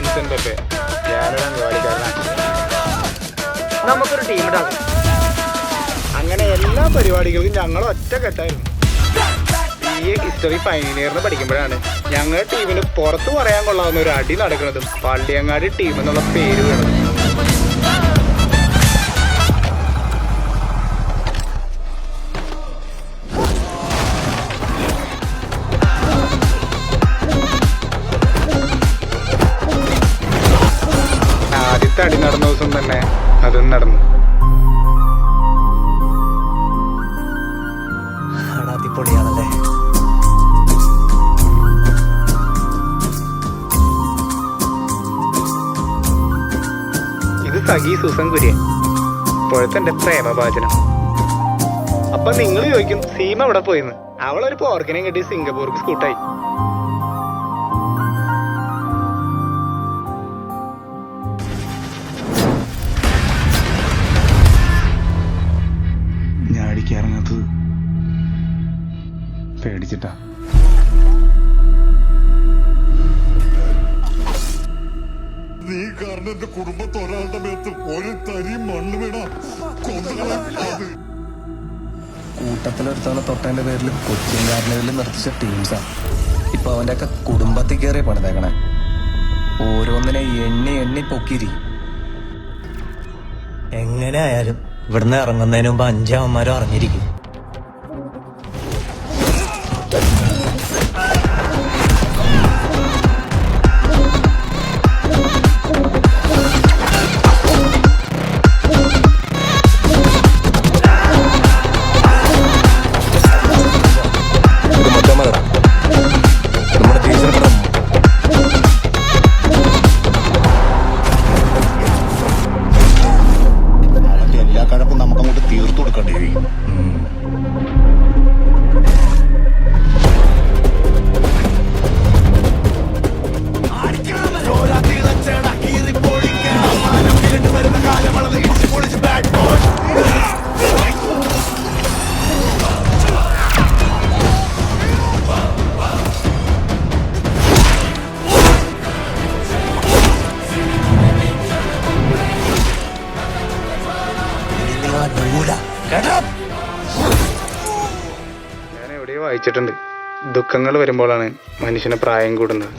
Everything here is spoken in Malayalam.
വിൻസെന്റ് പെപ്പെ. ഞാനൊരു അംഗവാടിക്കാരനാണ്. നമുക്കൊരു ടീം ഉണ്ടാകും. അങ്ങനെ എല്ലാ പരിപാടികൾക്കും ഞങ്ങൾ ഒറ്റക്കെട്ടായിരുന്നു. ഈ ഹിസ്റ്ററി ഫൈനൽ ഇയറിന് പഠിക്കുമ്പോഴാണ് ഞങ്ങളുടെ ടീമിന് പുറത്ത് പറയാൻ കൊള്ളാവുന്ന ഒരു അടി നടക്കുന്നതും പള്ളിയങ്ങാടി ടീം എന്നുള്ള പേര് വീണത്. ആദ്യത്തെ അടി നടന്ന ദിവസം തന്നെ അതും നടന്നു. പൊളിയാണല്ലേ. ഇത് സഖി സുസൻ കുര്യൻ, ഇപ്പോഴത്തെ എന്റെ പ്രേമഭാചനം. അപ്പൊ നിങ്ങൾ ചോദിക്കും സീമ എവിടെ പോയിന്ന്. അവളൊരു പോർക്കിനെയും കെട്ടി സിംഗപ്പൂർക്ക് സ്കൂട്ടായി. ഞാൻ അടിക്കാറിങ്ങാത്തത് പേടിച്ചിട്ടാ. നീ കാരണം എന്റെ കുടുംബത്തെ ഒരാളുടെ മേത്ത് ഒരു തരി മണ്ണ് വീണ കൂട്ടത്തിലൊരുത്തവണ തൊട്ടതിന്റെ പേരിൽ കൊച്ചിൻകാരനിൽ നിർത്തിച്ച ടീംസാ ഇപ്പൊ അവന്റെ ഒക്കെ കുടുംബത്തിൽ കയറി പണിതേക്കണേ. ഓരോന്നിനെ എണ്ണി എണ്ണി പൊക്കിയിരിക്കും. എങ്ങനെ ആയാലും ഇവിടുന്ന് ഇറങ്ങുന്നതിന് മുമ്പ് 5 അവന്മാരും അറിഞ്ഞിരിക്കും. എല്ലാ കഴപ്പും നമുക്കങ്ങോട്ട് തീർത്തു കൊടുക്കേണ്ടി വരും. ഞാൻ എവിടെയോ വായിച്ചിട്ടുണ്ട്, ദുഃഖങ്ങൾ വരുമ്പോഴാണ് മനുഷ്യന് പ്രായം കൂടുന്നത്.